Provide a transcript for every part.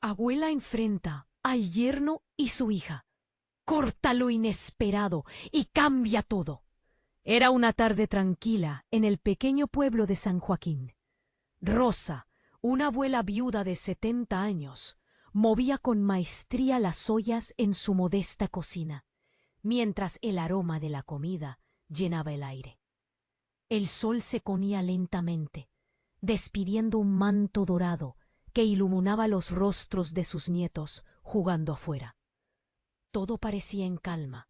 Abuela enfrenta al yerno y su hija. Corta lo inesperado y cambia todo. Era una tarde tranquila en el pequeño pueblo de San Joaquín. Rosa, una abuela viuda de 70 años, movía con maestría las ollas en su modesta cocina, mientras el aroma de la comida llenaba el aire. El sol se ponía lentamente, despidiendo un manto dorado que iluminaba los rostros de sus nietos jugando afuera. Todo parecía en calma,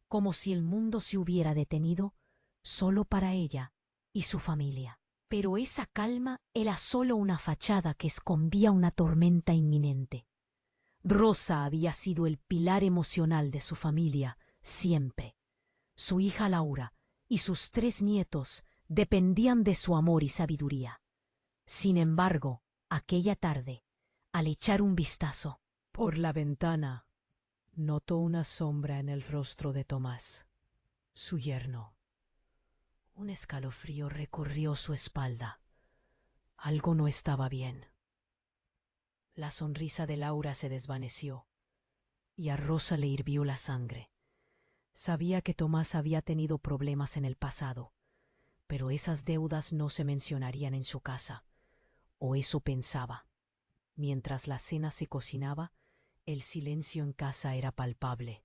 como si el mundo se hubiera detenido solo para ella y su familia. Pero esa calma era solo una fachada que escondía una tormenta inminente. Rosa había sido el pilar emocional de su familia siempre. Su hija Laura y sus 3 nietos dependían de su amor y sabiduría. Sin embargo, aquella tarde, al echar un vistazo por la ventana, notó una sombra en el rostro de Tomás, su yerno. Un escalofrío recorrió su espalda. Algo no estaba bien. La sonrisa de Laura se desvaneció y a Rosa le hirvió la sangre. Sabía que Tomás había tenido problemas en el pasado, pero esas deudas no se mencionarían en su casa, o eso pensaba. Mientras la cena se cocinaba, el silencio en casa era palpable.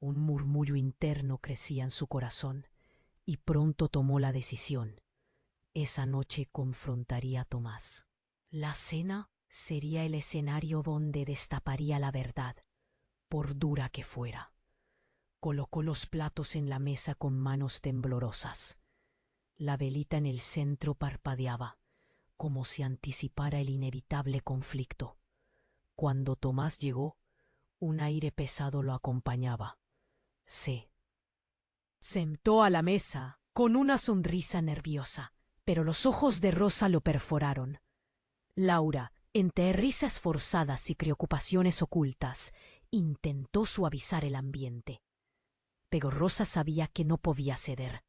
Un murmullo interno crecía en su corazón y pronto tomó la decisión. Esa noche confrontaría a Tomás. La cena sería el escenario donde destaparía la verdad, por dura que fuera. Colocó los platos en la mesa con manos temblorosas. La velita en el centro parpadeaba, como si anticipara el inevitable conflicto. Cuando Tomás llegó, un aire pesado lo acompañaba. Se sentó a la mesa con una sonrisa nerviosa, pero los ojos de Rosa lo perforaron. Laura, entre risas forzadas y preocupaciones ocultas, intentó suavizar el ambiente. Pero Rosa sabía que no podía ceder.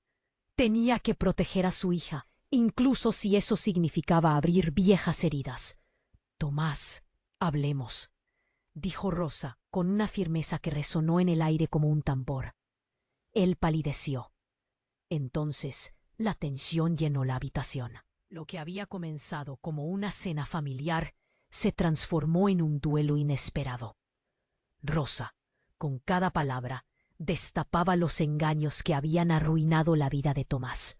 Tenía que proteger a su hija, incluso si eso significaba abrir viejas heridas. Tomás, hablemos, dijo Rosa con una firmeza que resonó en el aire como un tambor. Él palideció. Entonces la tensión llenó la habitación. Lo que había comenzado como una cena familiar se transformó en un duelo inesperado. Rosa, con cada palabra, destapaba los engaños que habían arruinado la vida de Tomás.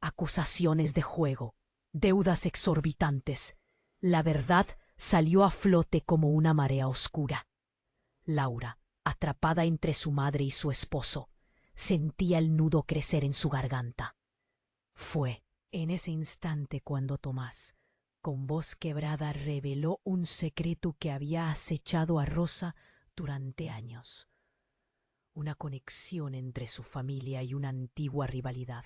Acusaciones de juego, deudas exorbitantes. La verdad salió a flote como una marea oscura. Laura, atrapada entre su madre y su esposo, sentía el nudo crecer en su garganta. Fue en ese instante cuando Tomás, con voz quebrada, reveló un secreto que había acechado a Rosa durante años. Una conexión entre su familia y una antigua rivalidad,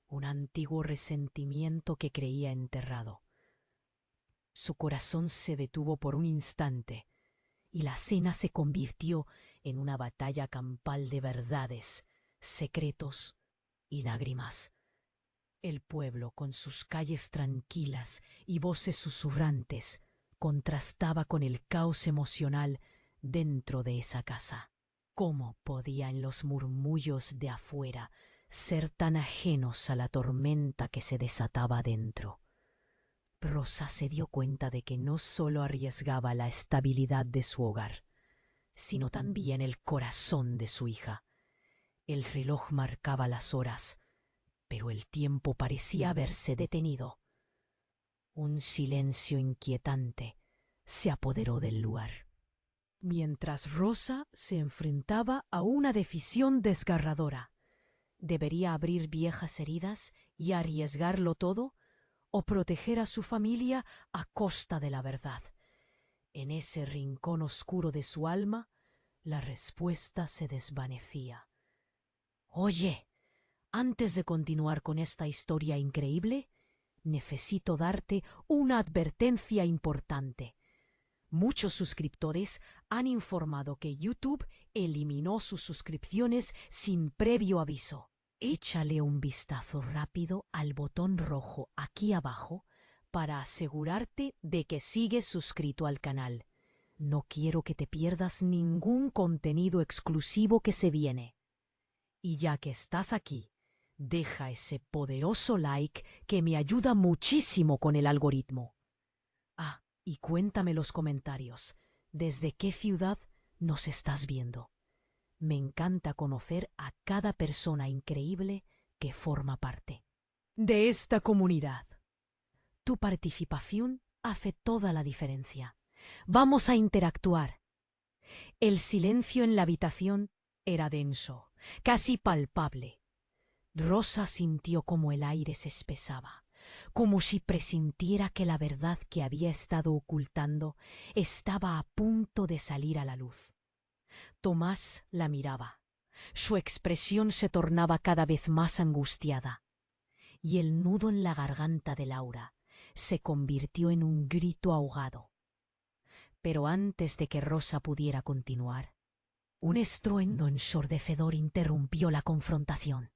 un antiguo resentimiento que creía enterrado. Su corazón se detuvo por un instante y la cena se convirtió en una batalla campal de verdades, secretos y lágrimas. El pueblo, con sus calles tranquilas y voces susurrantes, contrastaba con el caos emocional dentro de esa casa. ¿Cómo podían los murmullos de afuera ser tan ajenos a la tormenta que se desataba dentro? Rosa se dio cuenta de que no solo arriesgaba la estabilidad de su hogar, sino también el corazón de su hija. El reloj marcaba las horas, pero el tiempo parecía haberse detenido. Un silencio inquietante se apoderó del lugar. Mientras Rosa se enfrentaba a una decisión desgarradora. ¿Debería abrir viejas heridas y arriesgarlo todo, o proteger a su familia a costa de la verdad? En ese rincón oscuro de su alma, la respuesta se desvanecía. Oye, antes de continuar con esta historia increíble, necesito darte una advertencia importante. Muchos suscriptores han informado que YouTube eliminó sus suscripciones sin previo aviso. Échale un vistazo rápido al botón rojo aquí abajo para asegurarte de que sigues suscrito al canal. No quiero que te pierdas ningún contenido exclusivo que se viene. Y ya que estás aquí, deja ese poderoso like que me ayuda muchísimo con el algoritmo. Ah, y cuéntame en los comentarios, ¿desde qué ciudad nos estás viendo? Me encanta conocer a cada persona increíble que forma parte de esta comunidad. Tu participación hace toda la diferencia. Vamos a interactuar. El silencio en la habitación era denso, casi palpable. Rosa sintió como el aire se espesaba, como si presintiera que la verdad que había estado ocultando estaba a punto de salir a la luz. Tomás la miraba. Su expresión se tornaba cada vez más angustiada, y el nudo en la garganta de Laura se convirtió en un grito ahogado. Pero antes de que Rosa pudiera continuar, un estruendo ensordecedor interrumpió la confrontación.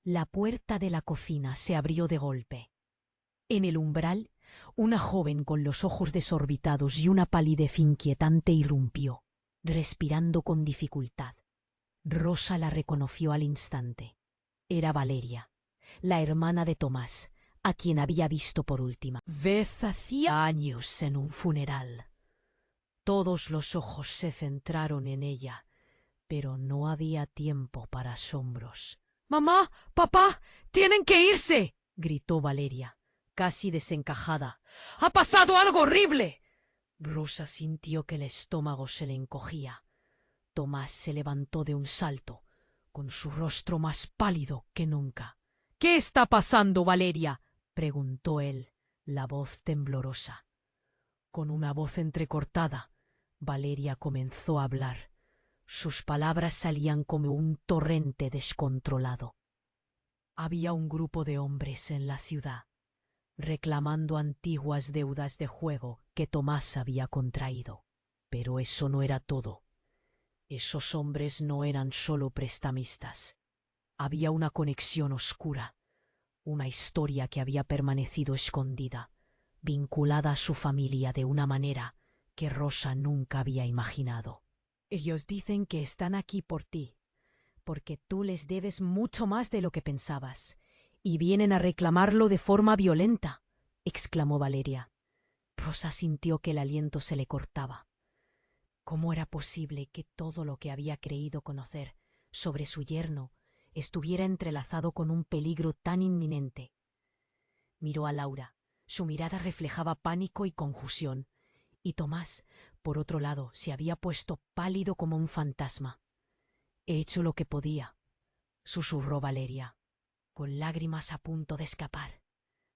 La puerta de la cocina se abrió de golpe. En el umbral, una joven con los ojos desorbitados y una palidez inquietante irrumpió, respirando con dificultad. Rosa la reconoció al instante. Era Valeria, la hermana de Tomás, a quien había visto por última vez hacía años en un funeral. Todos los ojos se centraron en ella, pero no había tiempo para asombros. —¡Mamá! ¡Papá! ¡Tienen que irse! —gritó Valeria, casi desencajada. —¡Ha pasado algo horrible! Rosa sintió que el estómago se le encogía. Tomás se levantó de un salto, con su rostro más pálido que nunca. —¿Qué está pasando, Valeria? —preguntó él, la voz temblorosa. Con una voz entrecortada, Valeria comenzó a hablar. Sus palabras salían como un torrente descontrolado. Había un grupo de hombres en la ciudad, reclamando antiguas deudas de juego que Tomás había contraído. Pero eso no era todo. Esos hombres no eran solo prestamistas. Había una conexión oscura, una historia que había permanecido escondida, vinculada a su familia de una manera que Rosa nunca había imaginado. Ellos dicen que están aquí por ti, porque tú les debes mucho más de lo que pensabas, y vienen a reclamarlo de forma violenta, exclamó Valeria. Rosa sintió que el aliento se le cortaba. ¿Cómo era posible que todo lo que había creído conocer sobre su yerno estuviera entrelazado con un peligro tan inminente? Miró a Laura. Su mirada reflejaba pánico y confusión, y Tomás, por otro lado, se había puesto pálido como un fantasma. —He hecho lo que podía —susurró Valeria, con lágrimas a punto de escapar.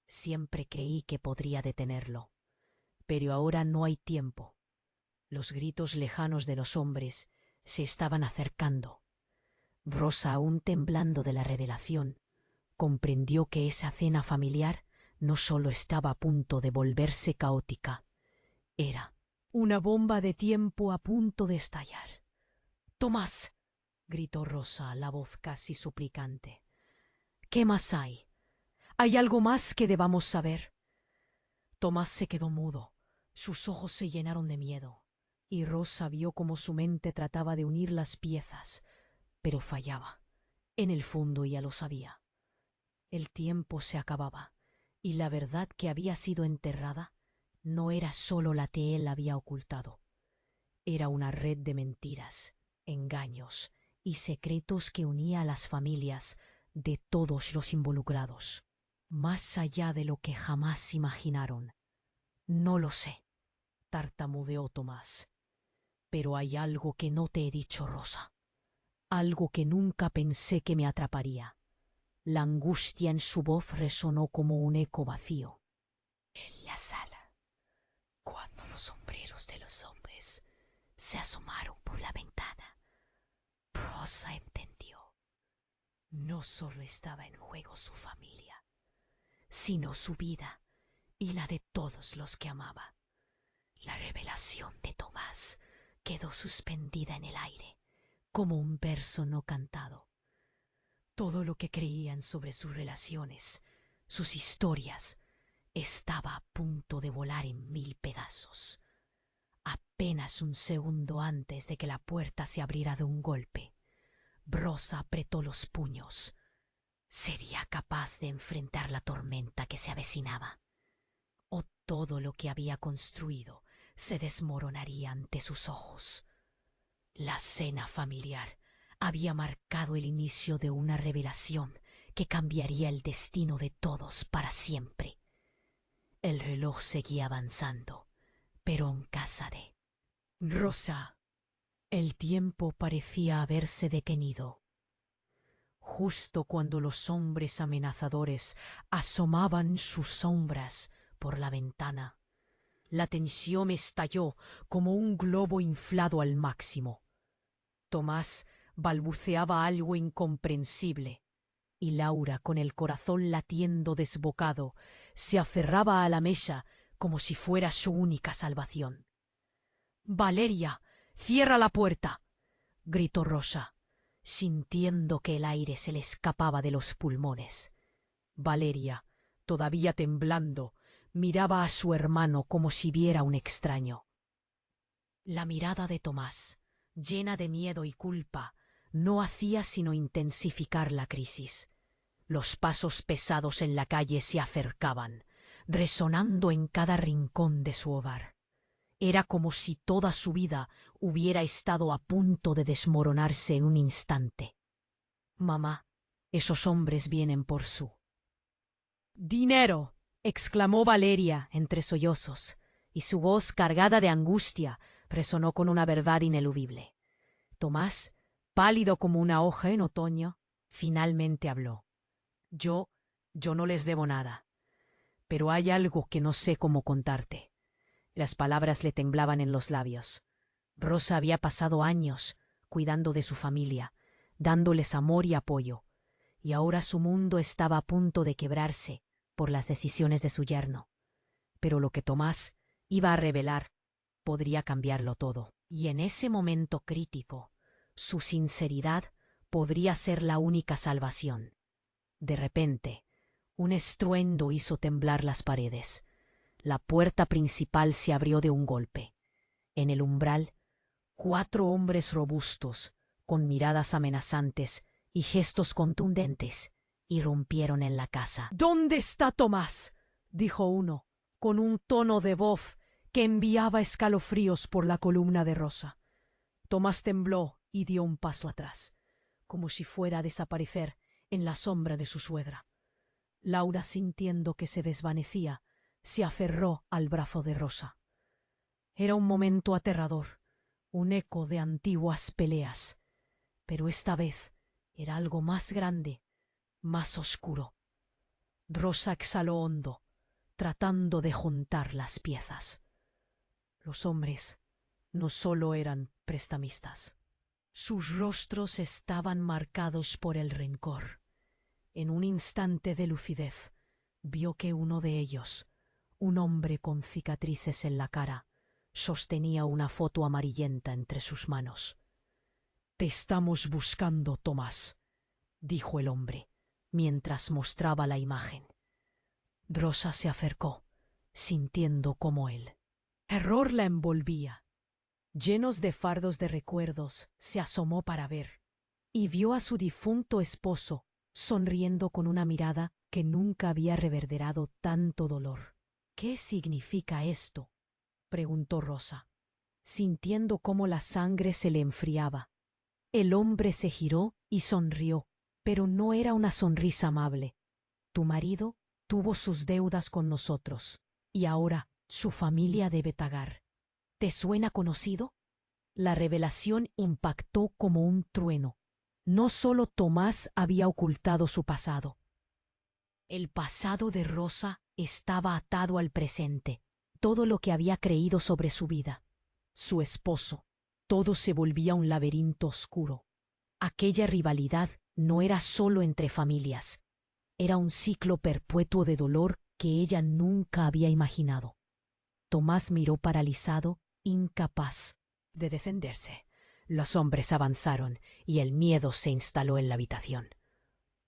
Siempre creí que podría detenerlo, pero ahora no hay tiempo. Los gritos lejanos de los hombres se estaban acercando. Rosa, aún temblando de la revelación, comprendió que esa cena familiar no solo estaba a punto de volverse caótica, era una bomba de tiempo a punto de estallar. —¡Tomás! —gritó Rosa, la voz casi suplicante. —¿Qué más hay? ¿Hay algo más que debamos saber? Tomás se quedó mudo. Sus ojos se llenaron de miedo, y Rosa vio cómo su mente trataba de unir las piezas, pero fallaba. En el fondo ya lo sabía. El tiempo se acababa, y la verdad que había sido enterrada no era solo la que él había ocultado. Era una red de mentiras, engaños y secretos que unía a las familias de todos los involucrados, más allá de lo que jamás imaginaron. —No lo sé —tartamudeó Tomás—, pero hay algo que no te he dicho, Rosa. Algo que nunca pensé que me atraparía. La angustia en su voz resonó como un eco vacío. En la sala, cuando los sombreros de los hombres se asomaron por la ventana, Rosa entendió. No solo estaba en juego su familia, sino su vida y la de todos los que amaba. La revelación de Tomás quedó suspendida en el aire, como un verso no cantado. Todo lo que creían sobre sus relaciones, sus historias, estaba a punto de volar en 1000 pedazos. Apenas un segundo antes de que la puerta se abriera de un golpe, Rosa apretó los puños. ¿Sería capaz de enfrentar la tormenta que se avecinaba? ¿O todo lo que había construido se desmoronaría ante sus ojos? La cena familiar había marcado el inicio de una revelación que cambiaría el destino de todos para siempre. El reloj seguía avanzando, pero en casa de Rosa, el tiempo parecía haberse detenido. Justo cuando los hombres amenazadores asomaban sus sombras por la ventana, la tensión estalló como un globo inflado al máximo. Tomás balbuceaba algo incomprensible, y Laura, con el corazón latiendo desbocado, se aferraba a la mesa como si fuera su única salvación. «Valeria, cierra la puerta», gritó Rosa, sintiendo que el aire se le escapaba de los pulmones. Valeria, todavía temblando, miraba a su hermano como si viera un extraño. La mirada de Tomás, llena de miedo y culpa, no hacía sino intensificar la crisis. Los pasos pesados en la calle se acercaban, resonando en cada rincón de su hogar. Era como si toda su vida hubiera estado a punto de desmoronarse en un instante. «Mamá, esos hombres vienen por su dinero», exclamó Valeria entre sollozos, y su voz, cargada de angustia, resonó con una verdad ineludible. Tomás, pálido como una hoja en otoño, finalmente habló. Yo no les debo nada, pero hay algo que no sé cómo contarte». Las palabras le temblaban en los labios. Rosa había pasado años cuidando de su familia, dándoles amor y apoyo, y ahora su mundo estaba a punto de quebrarse por las decisiones de su yerno. Pero lo que Tomás iba a revelar podría cambiarlo todo, y en ese momento crítico, su sinceridad podría ser la única salvación. De repente, un estruendo hizo temblar las paredes. La puerta principal se abrió de un golpe. En el umbral, 4 hombres robustos, con miradas amenazantes y gestos contundentes, irrumpieron en la casa. «¿Dónde está Tomás?», dijo uno, con un tono de voz que enviaba escalofríos por la columna de Rosa. Tomás tembló y dio un paso atrás, como si fuera a desaparecer en la sombra de su suegra. Laura, sintiendo que se desvanecía, se aferró al brazo de Rosa. Era un momento aterrador, un eco de antiguas peleas, pero esta vez era algo más grande, más oscuro. Rosa exhaló hondo, tratando de juntar las piezas. Los hombres no solo eran prestamistas. Sus rostros estaban marcados por el rencor. En un instante de lucidez, vio que uno de ellos, un hombre con cicatrices en la cara, sostenía una foto amarillenta entre sus manos. «Te estamos buscando, Tomás», dijo el hombre, mientras mostraba la imagen. Rosa se acercó, sintiendo como el terror la envolvía. Llenos de fardos de recuerdos, se asomó para ver, y vio a su difunto esposo, sonriendo con una mirada que nunca había reverberado tanto dolor. «¿Qué significa esto?», preguntó Rosa, sintiendo cómo la sangre se le enfriaba. El hombre se giró y sonrió, pero no era una sonrisa amable. «Tu marido tuvo sus deudas con nosotros, y ahora su familia debe pagar. ¿Te suena conocido?». La revelación impactó como un trueno. No solo Tomás había ocultado su pasado. El pasado de Rosa estaba atado al presente, todo lo que había creído sobre su vida. Su esposo, todo se volvía un laberinto oscuro. Aquella rivalidad no era solo entre familias, era un ciclo perpetuo de dolor que ella nunca había imaginado. Tomás miró paralizado, incapaz de defenderse. Los hombres avanzaron y el miedo se instaló en la habitación.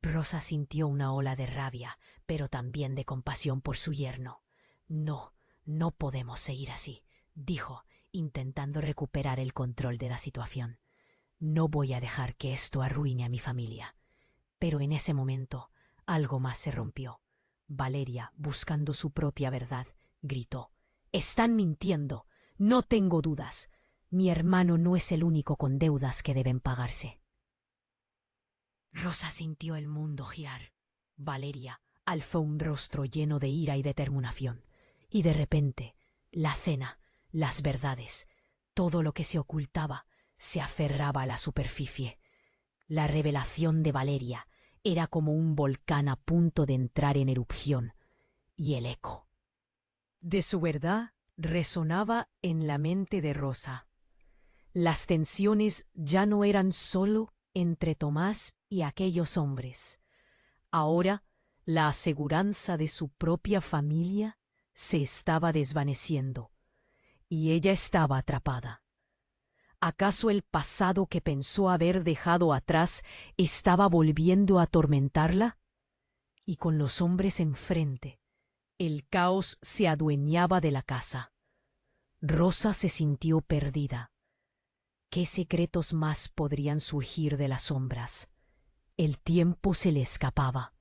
Rosa sintió una ola de rabia, pero también de compasión por su yerno. No, no podemos seguir así, dijo, intentando recuperar el control de la situación. No voy a dejar que esto arruine a mi familia. Pero en ese momento, algo más se rompió. Valeria, buscando su propia verdad, gritó: «¡Están mintiendo! No tengo dudas. Mi hermano no es el único con deudas que deben pagarse». Rosa sintió el mundo girar. Valeria alzó un rostro lleno de ira y determinación. Y de repente, la cena, las verdades, todo lo que se ocultaba, se aferraba a la superficie. La revelación de Valeria era como un volcán a punto de entrar en erupción, y el eco de su verdad resonaba en la mente de Rosa. Las tensiones ya no eran solo entre Tomás y aquellos hombres. Ahora, la aseguranza de su propia familia se estaba desvaneciendo, y ella estaba atrapada. ¿Acaso el pasado que pensó haber dejado atrás estaba volviendo a atormentarla? Y con los hombres enfrente, el caos se adueñaba de la casa. Rosa se sintió perdida. ¿Qué secretos más podrían surgir de las sombras? El tiempo se le escapaba.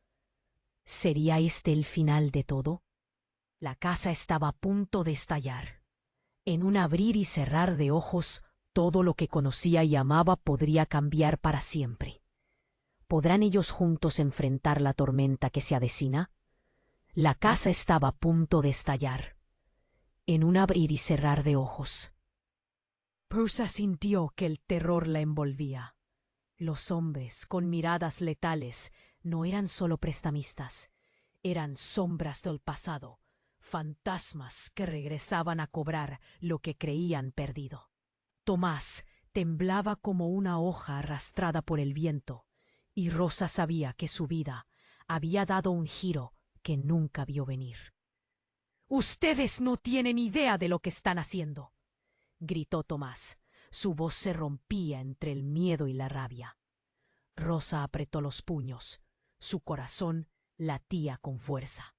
¿Sería este el final de todo? La casa estaba a punto de estallar. En un abrir y cerrar de ojos, todo lo que conocía y amaba podría cambiar para siempre. ¿Podrán ellos juntos enfrentar la tormenta que se avecina? La casa estaba a punto de estallar. En un abrir y cerrar de ojos, Rosa sintió que el terror la envolvía. Los hombres, con miradas letales, no eran solo prestamistas, eran sombras del pasado, fantasmas que regresaban a cobrar lo que creían perdido. Tomás temblaba como una hoja arrastrada por el viento, y Rosa sabía que su vida había dado un giro que nunca vio venir. «Ustedes no tienen idea de lo que están haciendo», gritó Tomás. Su voz se rompía entre el miedo y la rabia. Rosa apretó los puños. Su corazón latía con fuerza.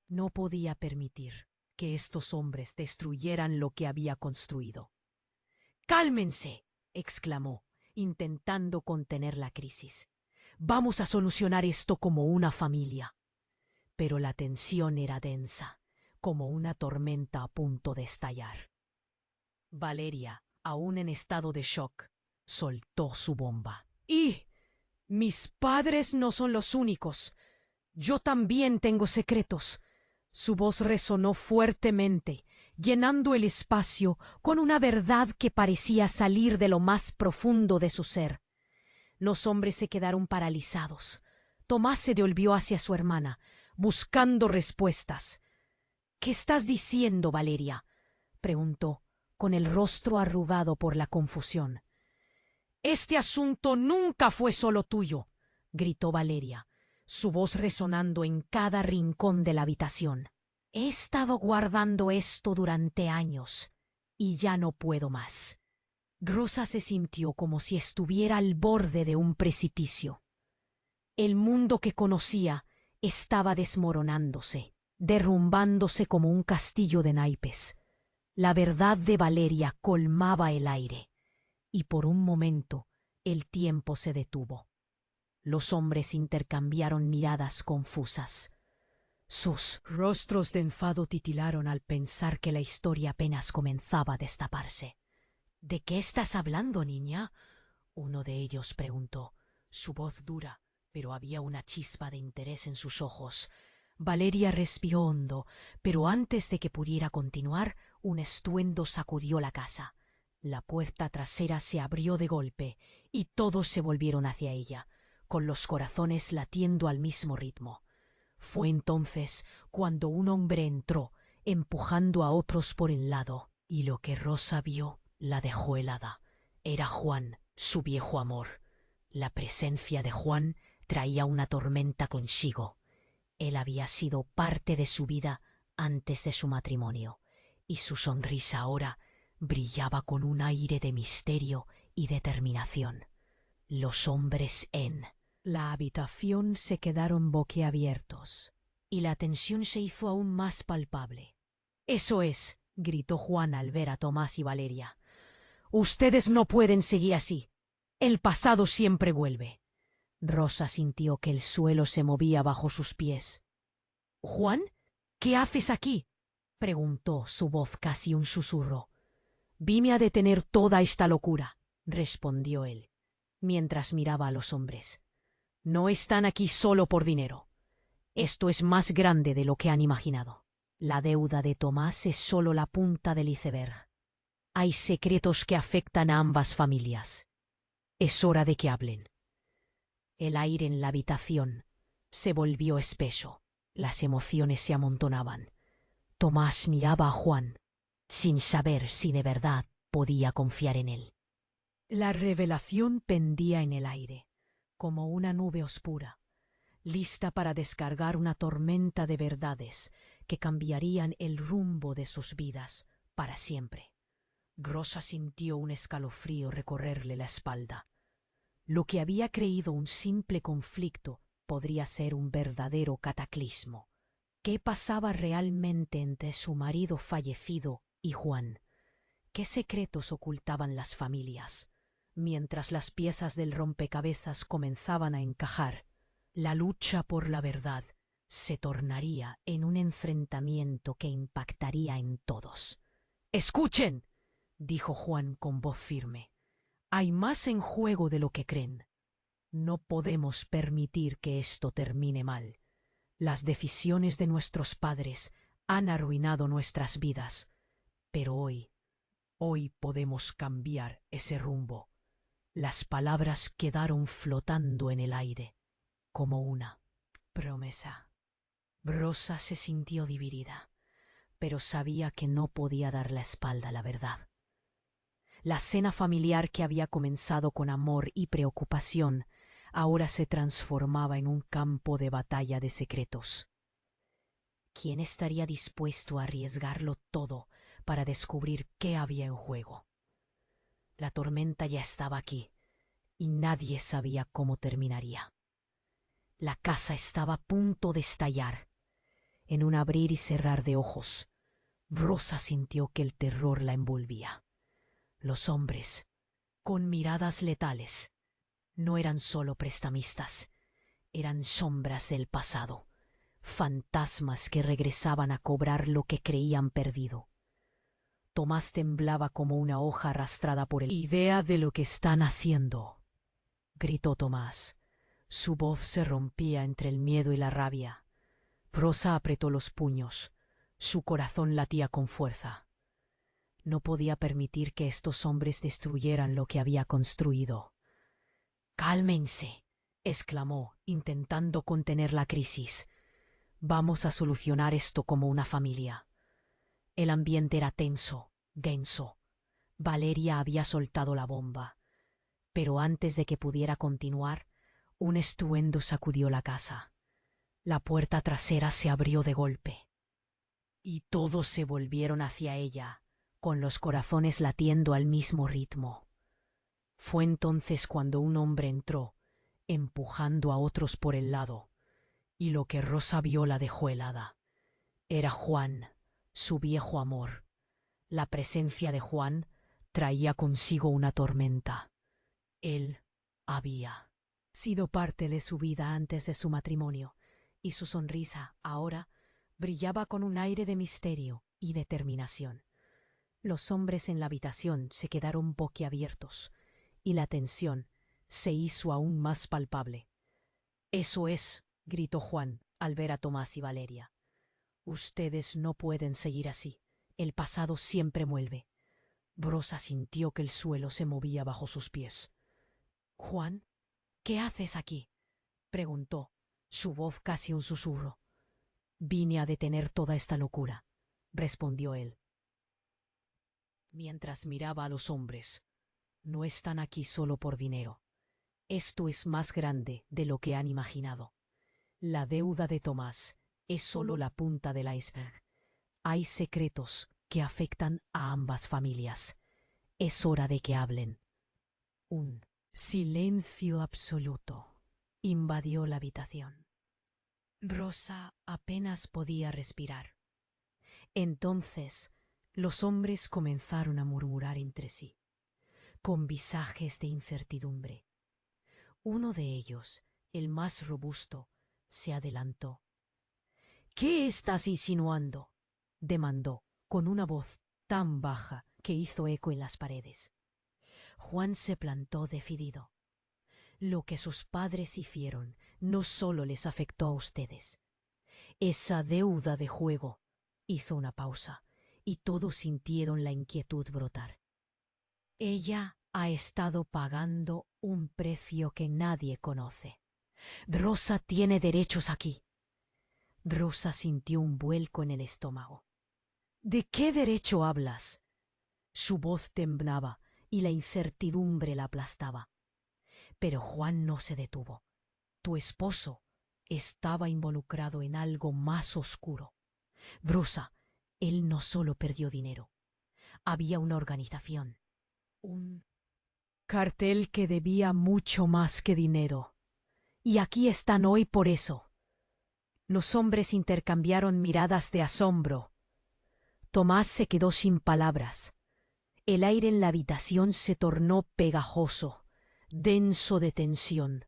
No podía permitir que estos hombres destruyeran lo que había construido. «¡Cálmense!», exclamó, intentando contener la crisis. «Vamos a solucionar esto como una familia». Pero la tensión era densa, como una tormenta a punto de estallar. Valeria, aún en estado de shock, soltó su bomba. «Y mis padres no son los únicos. Yo también tengo secretos». Su voz resonó fuertemente, llenando el espacio con una verdad que parecía salir de lo más profundo de su ser. Los hombres se quedaron paralizados. Tomás se volvió hacia su hermana, buscando respuestas. «¿Qué estás diciendo, Valeria?», preguntó, con el rostro arrugado por la confusión. «Este asunto nunca fue solo tuyo», gritó Valeria, su voz resonando en cada rincón de la habitación. «He estado guardando esto durante años y ya no puedo más». Rosa se sintió como si estuviera al borde de un precipicio. El mundo que conocía estaba desmoronándose, derrumbándose como un castillo de naipes. La verdad de Valeria colmaba el aire, y por un momento el tiempo se detuvo. Los hombres intercambiaron miradas confusas. Sus rostros de enfado titilaron al pensar que la historia apenas comenzaba a destaparse. «¿De qué estás hablando, niña?», uno de ellos preguntó, su voz dura, pero había una chispa de interés en sus ojos. Valeria respiró hondo, pero antes de que pudiera continuar, un estruendo sacudió la casa. La puerta trasera se abrió de golpe y todos se volvieron hacia ella, con los corazones latiendo al mismo ritmo. Fue entonces cuando un hombre entró, empujando a otros por el lado, y lo que Rosa vio la dejó helada. Era Juan, su viejo amor. La presencia de Juan traía una tormenta consigo. Él había sido parte de su vida antes de su matrimonio, y su sonrisa ahora brillaba con un aire de misterio y determinación. Los hombres La habitación se quedaron boquiabiertos, y la tensión se hizo aún más palpable. «Eso es», gritó Juan al ver a Tomás y Valeria. «Ustedes no pueden seguir así. El pasado siempre vuelve». Rosa sintió que el suelo se movía bajo sus pies. «Juan, ¿qué haces aquí?», preguntó, su voz casi un susurro. «Vine a detener toda esta locura», respondió él, mientras miraba a los hombres. «No están aquí solo por dinero. Esto es más grande de lo que han imaginado. La deuda de Tomás es solo la punta del iceberg. Hay secretos que afectan a ambas familias. Es hora de que hablen». El aire en la habitación se volvió espeso. Las emociones se amontonaban. Tomás miraba a Juan, sin saber si de verdad podía confiar en él. La revelación pendía en el aire, como una nube oscura, lista para descargar una tormenta de verdades que cambiarían el rumbo de sus vidas para siempre. Rosa sintió un escalofrío recorrerle la espalda. Lo que había creído un simple conflicto podría ser un verdadero cataclismo. ¿Qué pasaba realmente entre su marido fallecido y Juan? ¿Qué secretos ocultaban las familias? Mientras las piezas del rompecabezas comenzaban a encajar, la lucha por la verdad se tornaría en un enfrentamiento que impactaría en todos. «¡Escuchen!», dijo Juan con voz firme. «Hay más en juego de lo que creen. No podemos permitir que esto termine mal. Las decisiones de nuestros padres han arruinado nuestras vidas, pero hoy podemos cambiar ese rumbo». Las palabras quedaron flotando en el aire, como una promesa. Rosa se sintió dividida, pero sabía que no podía dar la espalda a la verdad. La cena familiar que había comenzado con amor y preocupación ahora se transformaba en un campo de batalla de secretos. ¿Quién estaría dispuesto a arriesgarlo todo para descubrir qué había en juego? La tormenta ya estaba aquí, y nadie sabía cómo terminaría. La casa estaba a punto de estallar. En un abrir y cerrar de ojos, Rosa sintió que el terror la envolvía. Los hombres, con miradas letales, no eran solo prestamistas, eran sombras del pasado, fantasmas que regresaban a cobrar lo que creían perdido. Tomás temblaba como una hoja arrastrada por el «idea de lo que están haciendo», gritó Tomás. Su voz se rompía entre el miedo y la rabia. Rosa apretó los puños. Su corazón latía con fuerza. No podía permitir que estos hombres destruyeran lo que había construido. «Cálmense», exclamó, intentando contener la crisis. «Vamos a solucionar esto como una familia». El ambiente era tenso, denso. Valeria había soltado la bomba. Pero antes de que pudiera continuar, un estruendo sacudió la casa. La puerta trasera se abrió de golpe, y todos se volvieron hacia ella, con los corazones latiendo al mismo ritmo. Fue entonces cuando un hombre entró, empujando a otros por el lado, y lo que Rosa vio la dejó helada. Era Juan, su viejo amor. La presencia de Juan traía consigo una tormenta. Él había sido parte de su vida antes de su matrimonio, y su sonrisa ahora brillaba con un aire de misterio y determinación. Los hombres en la habitación se quedaron boquiabiertos, y la tensión se hizo aún más palpable. «Eso es», gritó Juan al ver a Tomás y Valeria. «Ustedes no pueden seguir así. El pasado siempre vuelve». Rosa sintió que el suelo se movía bajo sus pies. «Juan, ¿qué haces aquí?», preguntó, su voz casi un susurro. «Vine a detener toda esta locura», respondió él, mientras miraba a los hombres. «No están aquí solo por dinero. Esto es más grande de lo que han imaginado. La deuda de Tomás es solo la punta del iceberg. Hay secretos que afectan a ambas familias. Es hora de que hablen». Un silencio absoluto. invadió la habitación. Rosa apenas podía respirar. Entonces los hombres comenzaron a murmurar entre sí, con visajes de incertidumbre. Uno de ellos, el más robusto, se adelantó. —¿Qué estás insinuando? —demandó, con una voz tan baja que hizo eco en las paredes. Juan se plantó decidido. Lo que sus padres hicieron no solo les afectó a ustedes. Esa deuda de juego. Hizo una pausa, y todos sintieron la inquietud brotar. Ella ha estado pagando un precio que nadie conoce. Rosa tiene derechos aquí. Rosa sintió un vuelco en el estómago. ¿De qué derecho hablas? Su voz temblaba y la incertidumbre la aplastaba. Pero Juan no se detuvo. Tu esposo estaba involucrado en algo más oscuro. Rosa, él no solo perdió dinero. Había una organización, un cartel que debía mucho más que dinero. Y aquí están hoy por eso. Los hombres intercambiaron miradas de asombro. Tomás se quedó sin palabras. El aire en la habitación se tornó pegajoso, denso de tensión.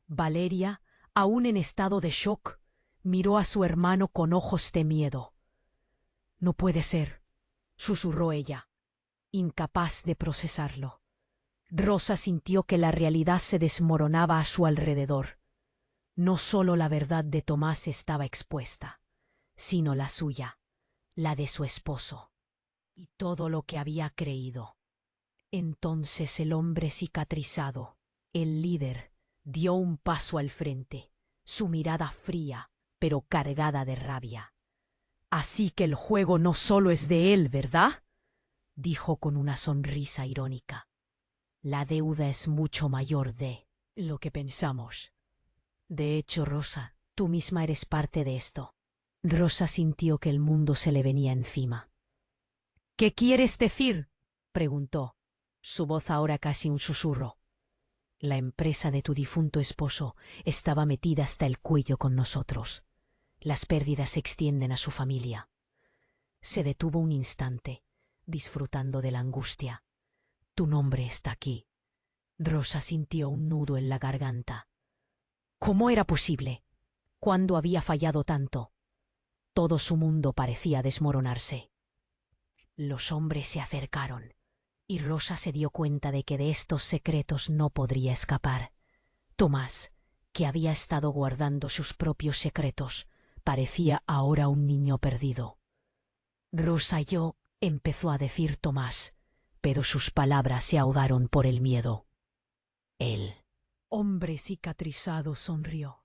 Valeria, aún en estado de shock, miró a su hermano con ojos de miedo. No puede ser, susurró ella, incapaz de procesarlo. Rosa sintió que la realidad se desmoronaba a su alrededor. No solo la verdad de Tomás estaba expuesta, sino la suya, la de su esposo, y todo lo que había creído. Entonces el hombre cicatrizado, el líder, dio un paso al frente, su mirada fría, pero cargada de rabia. Así que el juego no solo es de él, ¿verdad? Dijo con una sonrisa irónica. La deuda es mucho mayor de lo que pensamos. De hecho, Rosa, tú misma eres parte de esto. Rosa sintió que el mundo se le venía encima. ¿Qué quieres decir? Preguntó, su voz ahora casi un susurro. La empresa de tu difunto esposo estaba metida hasta el cuello con nosotros. Las pérdidas se extienden a su familia. Se detuvo un instante, disfrutando de la angustia. Tu nombre está aquí. Rosa sintió un nudo en la garganta. ¿Cómo era posible? ¿Cuándo había fallado tanto? Todo su mundo parecía desmoronarse. Los hombres se acercaron, y Rosa se dio cuenta de que de estos secretos no podría escapar. Tomás, que había estado guardando sus propios secretos, parecía ahora un niño perdido. Rosa yo, empezó a decir Tomás, pero sus palabras se ahogaron por el miedo. El hombre cicatrizado sonrió,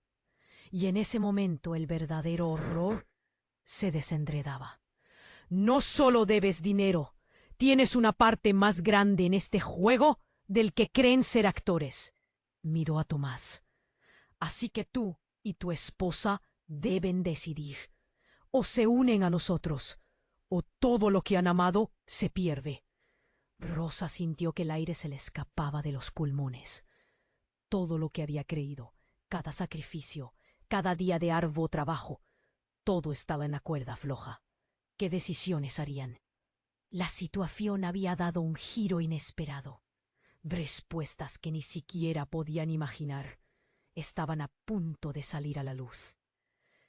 y en ese momento el verdadero horror se desenredaba. No solo debes dinero, tienes una parte más grande en este juego del que creen ser actores. Miró a Tomás. Así que tú y tu esposa deben decidir. O se unen a nosotros, o todo lo que han amado se pierde. Rosa sintió que el aire se le escapaba de los pulmones. Todo lo que había creído, cada sacrificio, cada día de arduo trabajo, todo estaba en la cuerda floja. ¿Qué decisiones harían? La situación había dado un giro inesperado. Respuestas que ni siquiera podían imaginar estaban a punto de salir a la luz.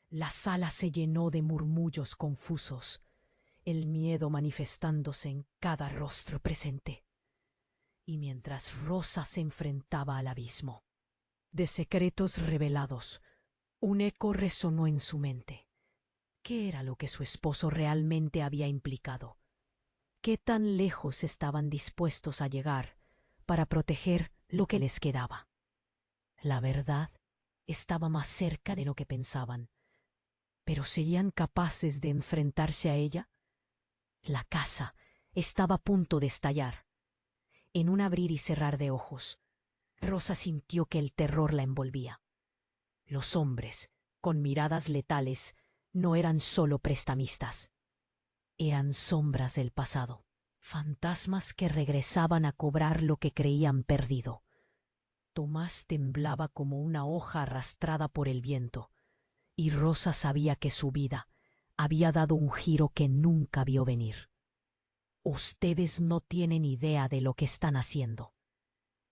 La sala se llenó de murmullos confusos, el miedo manifestándose en cada rostro presente. Y mientras Rosa se enfrentaba al abismo de secretos revelados, un eco resonó en su mente. ¿Qué era lo que su esposo realmente había implicado? ¿Qué tan lejos estaban dispuestos a llegar para proteger lo que les quedaba? La verdad estaba más cerca de lo que pensaban, pero ¿serían capaces de enfrentarse a ella? La casa estaba a punto de estallar. En un abrir y cerrar de ojos, Rosa sintió que el terror la envolvía. Los hombres, con miradas letales, no eran solo prestamistas. Eran sombras del pasado, fantasmas que regresaban a cobrar lo que creían perdido. Tomás temblaba como una hoja arrastrada por el viento, y Rosa sabía que su vida había dado un giro que nunca vio venir. «Ustedes no tienen idea de lo que están haciendo»,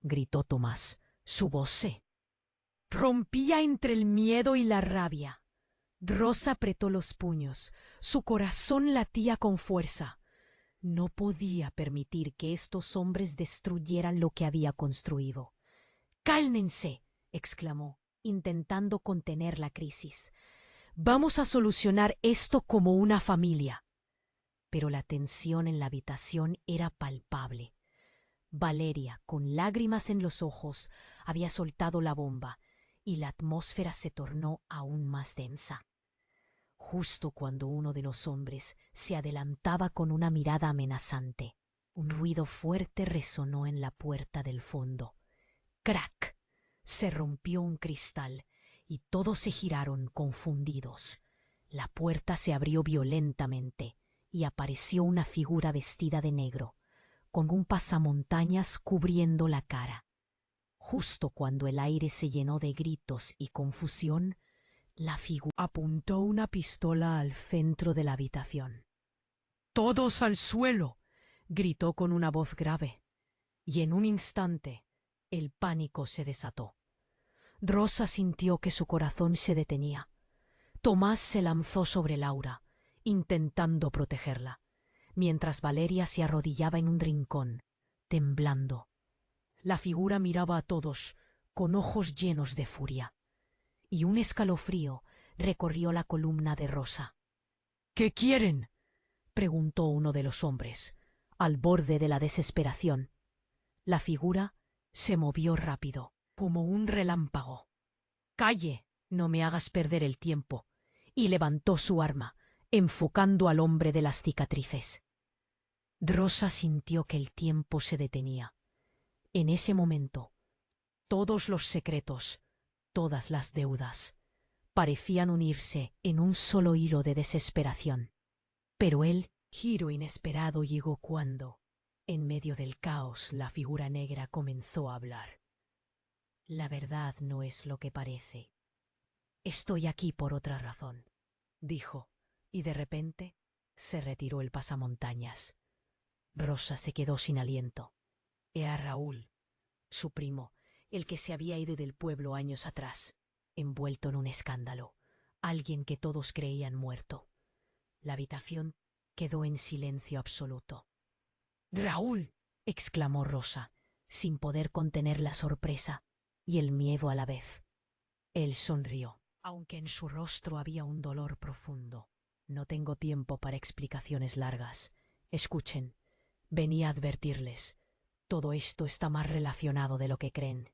gritó Tomás. Su voz se rompía entre el miedo y la rabia. Rosa apretó los puños. Su corazón latía con fuerza. No podía permitir que estos hombres destruyeran lo que había construido. «¡Cálmense!», exclamó, intentando contener la crisis. «Vamos a solucionar esto como una familia». Pero la tensión en la habitación era palpable. Valeria, con lágrimas en los ojos, había soltado la bomba, y la atmósfera se tornó aún más densa. Justo cuando uno de los hombres se adelantaba con una mirada amenazante, un ruido fuerte resonó en la puerta del fondo. ¡Crac! Se rompió un cristal, y todos se giraron confundidos. La puerta se abrió violentamente, y apareció una figura vestida de negro, con un pasamontañas cubriendo la cara. Justo cuando el aire se llenó de gritos y confusión, la figura apuntó una pistola al centro de la habitación. «¡Todos al suelo!», gritó con una voz grave, y en un instante el pánico se desató. Rosa sintió que su corazón se detenía. Tomás se lanzó sobre Laura, intentando protegerla, mientras Valeria se arrodillaba en un rincón, temblando. La figura miraba a todos con ojos llenos de furia, y un escalofrío recorrió la columna de Rosa. «¿Qué quieren?», preguntó uno de los hombres, al borde de la desesperación. La figura se movió rápido, como un relámpago. «¡Calle! No me hagas perder el tiempo», y levantó su arma, enfocando al hombre de las cicatrices. Rosa sintió que el tiempo se detenía. En ese momento, todos los secretos, todas las deudas, parecían unirse en un solo hilo de desesperación. Pero el giro inesperado llegó cuando, en medio del caos, la figura negra comenzó a hablar. «La verdad no es lo que parece. Estoy aquí por otra razón», dijo, y de repente se retiró el pasamontañas. Rosa se quedó sin aliento. Era Raúl, su primo, el que se había ido del pueblo años atrás, envuelto en un escándalo, alguien que todos creían muerto. La habitación quedó en silencio absoluto. «¡Raúl!», exclamó Rosa, sin poder contener la sorpresa y el miedo a la vez. Él sonrió, aunque en su rostro había un dolor profundo. «No tengo tiempo para explicaciones largas. Escuchen, venía a advertirles. Todo esto está más relacionado de lo que creen».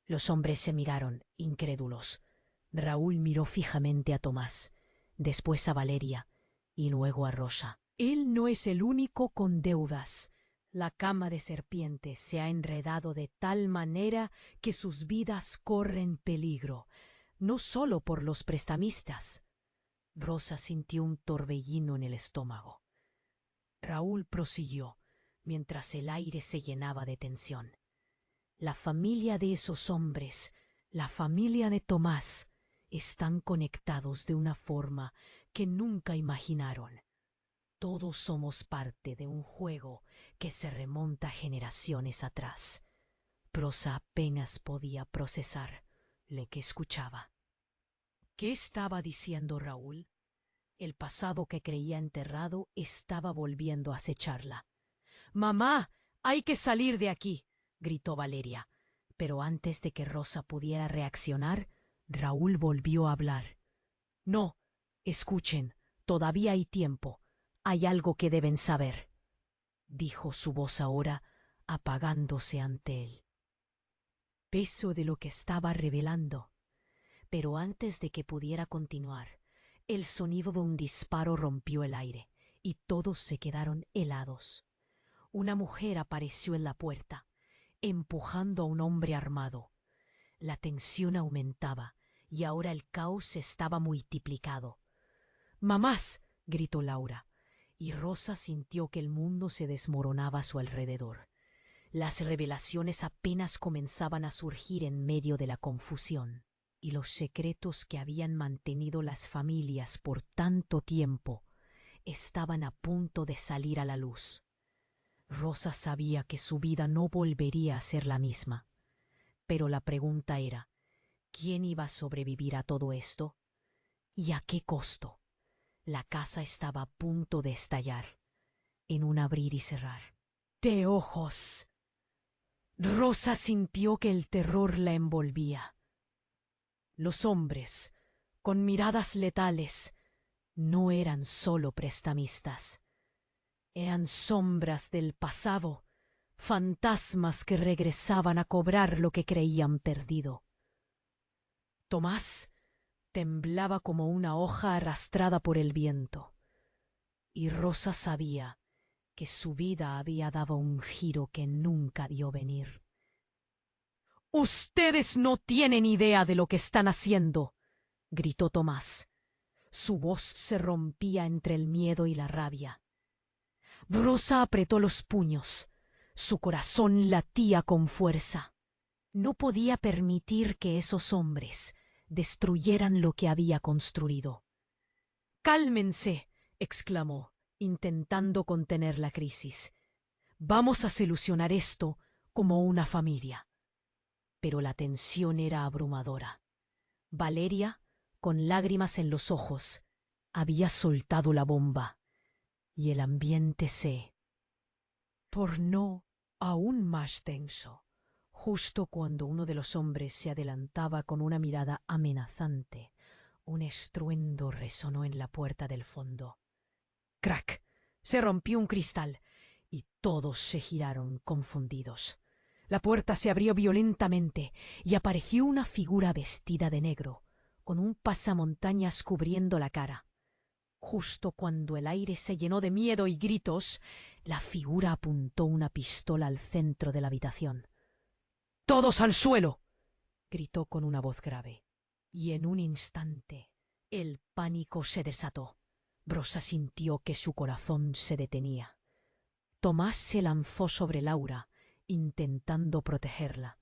Los hombres se miraron, incrédulos. Raúl miró fijamente a Tomás, después a Valeria y luego a Rosa. «Él no es el único con deudas. La cama de serpientes se ha enredado de tal manera que sus vidas corren peligro, no solo por los prestamistas». Rosa sintió un torbellino en el estómago. Raúl prosiguió, mientras el aire se llenaba de tensión. «La familia de esos hombres, la familia de Tomás, están conectados de una forma que nunca imaginaron. Todos somos parte de un juego que se remonta generaciones atrás». Rosa apenas podía procesar lo que escuchaba. ¿Qué estaba diciendo Raúl? El pasado que creía enterrado estaba volviendo a acecharla. «¡Mamá! ¡Hay que salir de aquí!», gritó Valeria. Pero antes de que Rosa pudiera reaccionar, Raúl volvió a hablar. «No, escuchen, todavía hay tiempo. Hay algo que deben saber», dijo su voz ahora apagándose ante él. Peso de lo que estaba revelando. Pero antes de que pudiera continuar, el sonido de un disparo rompió el aire y todos se quedaron helados. Una mujer apareció en la puerta, empujando a un hombre armado. La tensión aumentaba y ahora el caos estaba multiplicado. «¡Mamás!», gritó Laura, y Rosa sintió que el mundo se desmoronaba a su alrededor. Las revelaciones apenas comenzaban a surgir en medio de la confusión, y los secretos que habían mantenido las familias por tanto tiempo estaban a punto de salir a la luz. Rosa sabía que su vida no volvería a ser la misma, pero la pregunta era, ¿quién iba a sobrevivir a todo esto? ¿Y a qué costo? La casa estaba a punto de estallar, en un abrir y cerrar de ojos. Rosa sintió que el terror la envolvía. Los hombres, con miradas letales, no eran solo prestamistas. Eran sombras del pasado, fantasmas que regresaban a cobrar lo que creían perdido. Tomás temblaba como una hoja arrastrada por el viento, y Rosa sabía que su vida había dado un giro que nunca vio venir. «¡Ustedes no tienen idea de lo que están haciendo!», gritó Tomás. Su voz se rompía entre el miedo y la rabia. Rosa apretó los puños. Su corazón latía con fuerza. No podía permitir que esos hombres destruyeran lo que había construido. «¡Cálmense!», exclamó, intentando contener la crisis. «Vamos a solucionar esto como una familia». Pero la tensión era abrumadora. Valeria, con lágrimas en los ojos, había soltado la bomba, y el ambiente se tornó aún más tenso. Justo cuando uno de los hombres se adelantaba con una mirada amenazante, un estruendo resonó en la puerta del fondo. ¡Crack! Se rompió un cristal, y todos se giraron confundidos. La puerta se abrió violentamente y apareció una figura vestida de negro, con un pasamontañas cubriendo la cara. Justo cuando el aire se llenó de miedo y gritos, la figura apuntó una pistola al centro de la habitación. «¡Todos al suelo!», gritó con una voz grave. Y en un instante el pánico se desató. Rosa sintió que su corazón se detenía. Tomás se lanzó sobre Laura, intentando protegerla,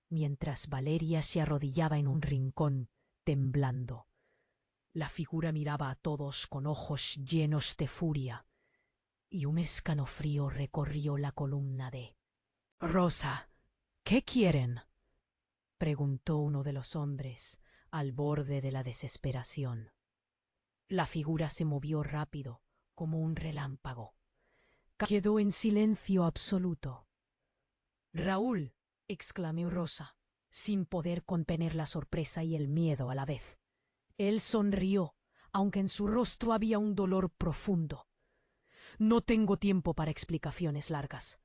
mientras Valeria se arrodillaba en un rincón, temblando. La figura miraba a todos con ojos llenos de furia, y un escalofrío recorrió la columna de «Rosa, ¿qué quieren?», preguntó uno de los hombres, al borde de la desesperación. La figura se movió rápido, como un relámpago. Quedó en silencio absoluto. «Raúl», exclamó Rosa, sin poder contener la sorpresa y el miedo a la vez. Él sonrió, aunque en su rostro había un dolor profundo. «No tengo tiempo para explicaciones largas.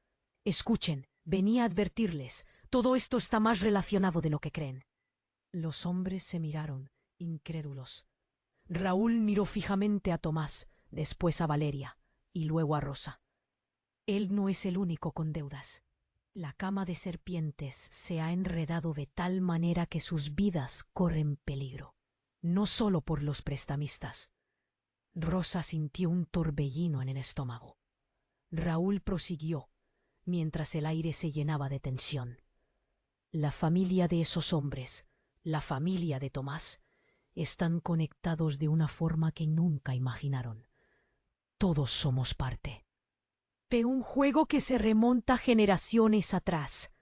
Escuchen, venía a advertirles, todo esto está más relacionado de lo que creen». Los hombres se miraron, incrédulos. Raúl miró fijamente a Tomás, después a Valeria, y luego a Rosa. «Él no es el único con deudas. La cama de serpientes se ha enredado de tal manera que sus vidas corren peligro. No solo por los prestamistas». Rosa sintió un torbellino en el estómago. Raúl prosiguió, mientras el aire se llenaba de tensión. «La familia de esos hombres, la familia de Tomás, están conectados de una forma que nunca imaginaron. Todos somos parte de un juego que se remonta generaciones atrás».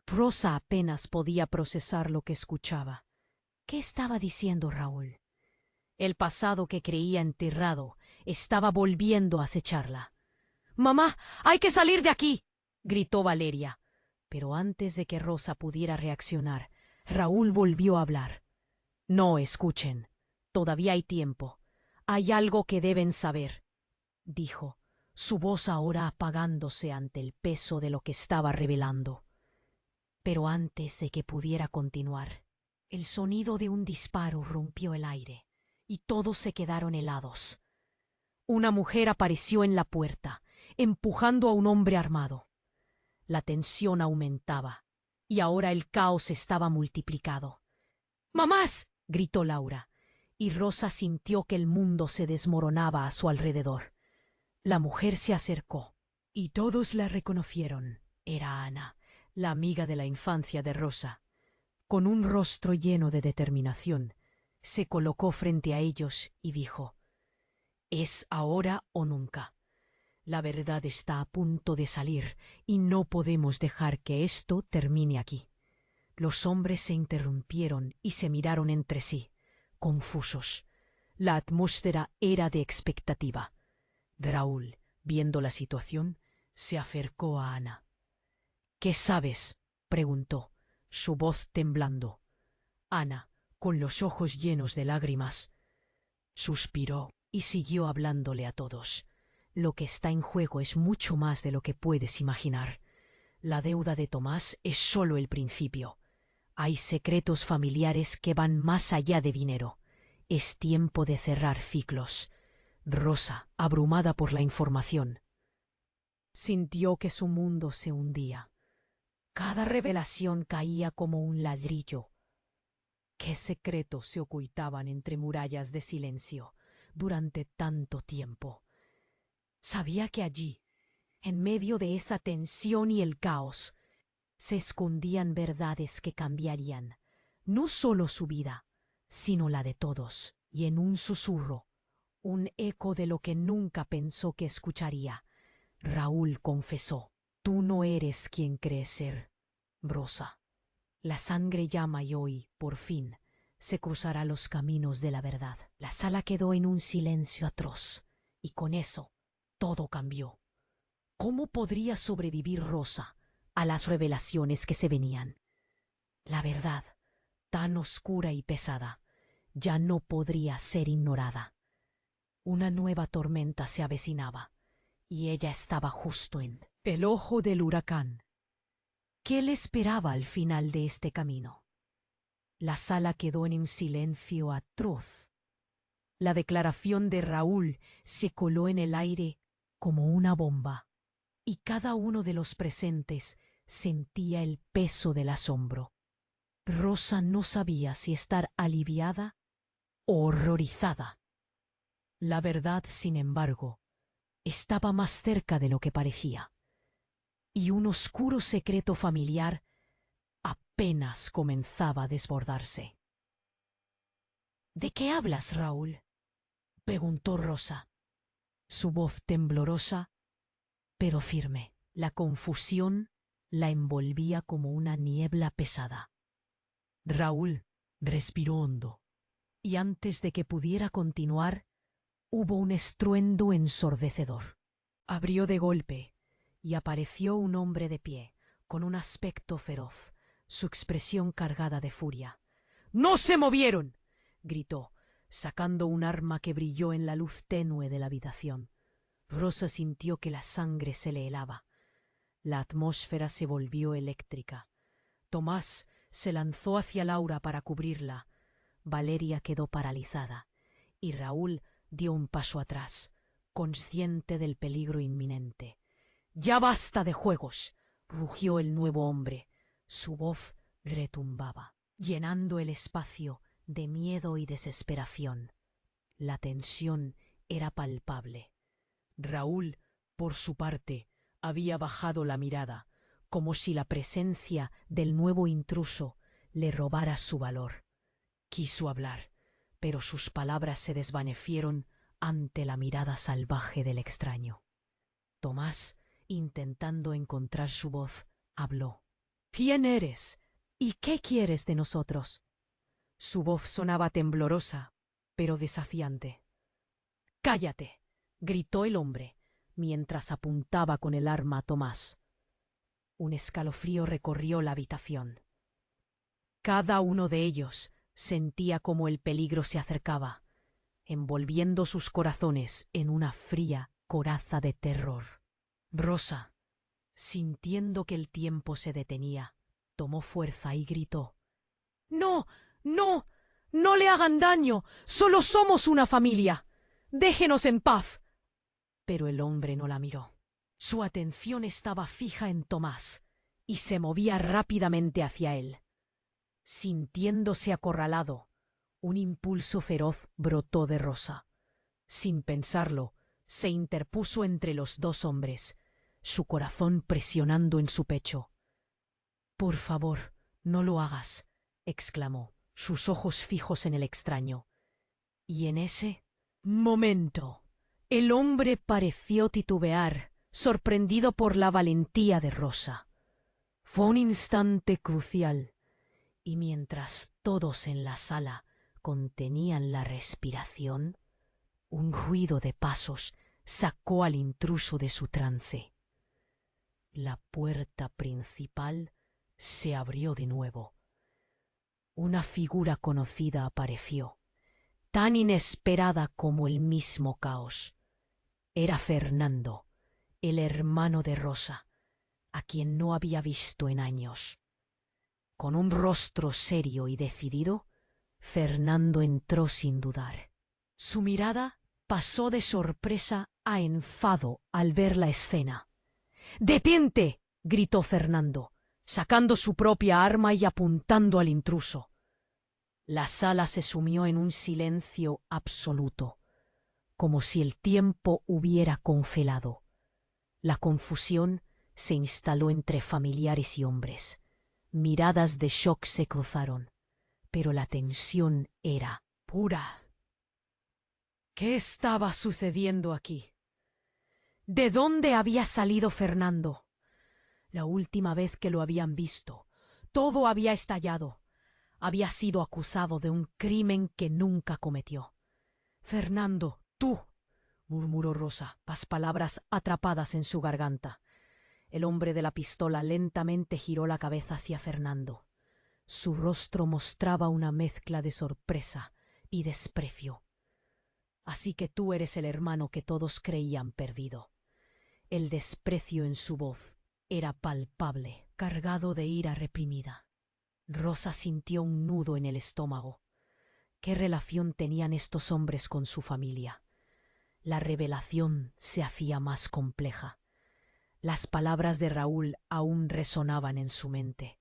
Rosa apenas podía procesar lo que escuchaba. ¿Qué estaba diciendo Raúl? El pasado que creía enterrado estaba volviendo a acecharla. «¡Mamá, hay que salir de aquí!», gritó Valeria. Pero antes de que Rosa pudiera reaccionar, Raúl volvió a hablar. «No, escuchen. Todavía hay tiempo. Hay algo que deben saber», dijo, su voz ahora apagándose ante el peso de lo que estaba revelando. Pero antes de que pudiera continuar, el sonido de un disparo rompió el aire, y todos se quedaron helados. Una mujer apareció en la puerta, empujando a un hombre armado. La tensión aumentaba, y ahora el caos estaba multiplicado. «¡Mamás!», gritó Laura, y Rosa sintió que el mundo se desmoronaba a su alrededor. La mujer se acercó, y todos la reconocieron. Era Ana, la amiga de la infancia de Rosa. Con un rostro lleno de determinación, se colocó frente a ellos y dijo: «Es ahora o nunca. La verdad está a punto de salir y no podemos dejar que esto termine aquí». Los hombres se interrumpieron y se miraron entre sí, confusos. La atmósfera era de expectativa. Raúl, viendo la situación, se acercó a Ana. «¿Qué sabes?», preguntó, su voz temblando. Ana, con los ojos llenos de lágrimas, suspiró y siguió hablándole a todos. «Lo que está en juego es mucho más de lo que puedes imaginar. La deuda de Tomás es solo el principio. Hay secretos familiares que van más allá de dinero. Es tiempo de cerrar ciclos». Rosa, abrumada por la información, sintió que su mundo se hundía. Cada revelación caía como un ladrillo. ¿Qué secretos se ocultaban entre murallas de silencio durante tanto tiempo? Sabía que allí, en medio de esa tensión y el caos, se escondían verdades que cambiarían no solo su vida, sino la de todos. Y en un susurro, un eco de lo que nunca pensó que escucharía, Raúl confesó: «Tú no eres quien crees ser, Rosa. La sangre llama y hoy, por fin, se cruzará los caminos de la verdad». La sala quedó en un silencio atroz, y con eso todo cambió. ¿Cómo podría sobrevivir Rosa a las revelaciones que se venían? La verdad, tan oscura y pesada, ya no podría ser ignorada. Una nueva tormenta se avecinaba, y ella estaba justo en el ojo del huracán. ¿Qué le esperaba al final de este camino? La sala quedó en un silencio atroz. La declaración de Raúl se coló en el aire como una bomba, y cada uno de los presentes sentía el peso del asombro. Rosa no sabía si estar aliviada o horrorizada. La verdad, sin embargo, estaba más cerca de lo que parecía, y un oscuro secreto familiar apenas comenzaba a desbordarse. «¿De qué hablas, Raúl?», preguntó Rosa, su voz temblorosa pero firme. La confusión la envolvía como una niebla pesada. Raúl respiró hondo, y antes de que pudiera continuar, hubo un estruendo ensordecedor. Abrió de golpe, y apareció un hombre de pie, con un aspecto feroz, su expresión cargada de furia. «¡No se movieron!», gritó, sacando un arma que brilló en la luz tenue de la habitación. Rosa sintió que la sangre se le helaba. La atmósfera se volvió eléctrica. Tomás se lanzó hacia Laura para cubrirla. Valeria quedó paralizada, y Raúl dio un paso atrás, consciente del peligro inminente. «¡Ya basta de juegos!», rugió el nuevo hombre. Su voz retumbaba, llenando el espacio de miedo y desesperación. La tensión era palpable. Raúl, por su parte, había bajado la mirada, como si la presencia del nuevo intruso le robara su valor. Quiso hablar, pero sus palabras se desvanecieron ante la mirada salvaje del extraño. Tomás, intentando encontrar su voz, habló. «¿Quién eres? ¿Y qué quieres de nosotros?». Su voz sonaba temblorosa, pero desafiante. «¡Cállate!», gritó el hombre, mientras apuntaba con el arma a Tomás. Un escalofrío recorrió la habitación. Cada uno de ellos sentía como el peligro se acercaba, envolviendo sus corazones en una fría coraza de terror. Rosa, sintiendo que el tiempo se detenía, tomó fuerza y gritó: «¡No! ¡No! ¡No le hagan daño! ¡Solo somos una familia! ¡Déjenos en paz!». Pero el hombre no la miró. Su atención estaba fija en Tomás, y se movía rápidamente hacia él. Sintiéndose acorralado, un impulso feroz brotó de Rosa. Sin pensarlo, se interpuso entre los dos hombres, su corazón presionando en su pecho. «Por favor, no lo hagas», exclamó, sus ojos fijos en el extraño. Y en ese momento, el hombre pareció titubear, sorprendido por la valentía de Rosa. Fue un instante crucial, y mientras todos en la sala contenían la respiración, un ruido de pasos sacó al intruso de su trance. La puerta principal se abrió de nuevo. Una figura conocida apareció, tan inesperada como el mismo caos. Era Fernando, el hermano de Rosa, a quien no había visto en años. Con un rostro serio y decidido, Fernando entró sin dudar. Su mirada pasó de sorpresa a enfado al ver la escena. «¡Detente!», gritó Fernando, sacando su propia arma y apuntando al intruso. La sala se sumió en un silencio absoluto, como si el tiempo hubiera congelado. La confusión se instaló entre familiares y hombres. Miradas de shock se cruzaron, pero la tensión era pura. ¿Qué estaba sucediendo aquí? ¿De dónde había salido Fernando? La última vez que lo habían visto, todo había estallado. Había sido acusado de un crimen que nunca cometió. «Fernando, tú», murmuró Rosa, las palabras atrapadas en su garganta. El hombre de la pistola lentamente giró la cabeza hacia Fernando. Su rostro mostraba una mezcla de sorpresa y desprecio. «Así que tú eres el hermano que todos creían perdido». El desprecio en su voz era palpable, cargado de ira reprimida. Rosa sintió un nudo en el estómago. ¿Qué relación tenían estos hombres con su familia? La revelación se hacía más compleja. Las palabras de Raúl aún resonaban en su mente.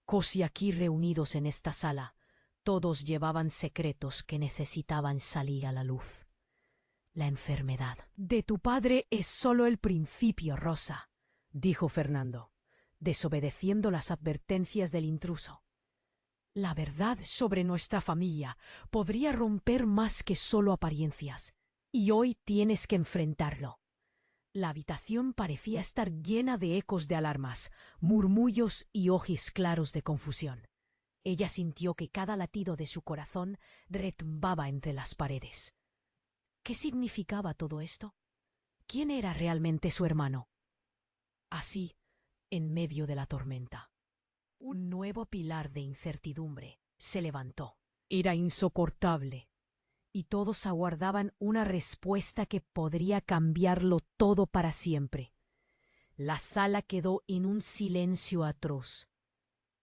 Casi aquí reunidos en esta sala, todos llevaban secretos que necesitaban salir a la luz. La enfermedad de tu padre es solo el principio, Rosa, dijo Fernando, desobedeciendo las advertencias del intruso. La verdad sobre nuestra familia podría romper más que solo apariencias, y hoy tienes que enfrentarlo. La habitación parecía estar llena de ecos de alarmas, murmullos y ojos claros de confusión. Ella sintió que cada latido de su corazón retumbaba entre las paredes. ¿Qué significaba todo esto? ¿Quién era realmente su hermano? Así, en medio de la tormenta, un nuevo pilar de incertidumbre se levantó. Era insoportable, y todos aguardaban una respuesta que podría cambiarlo todo para siempre. La sala quedó en un silencio atroz.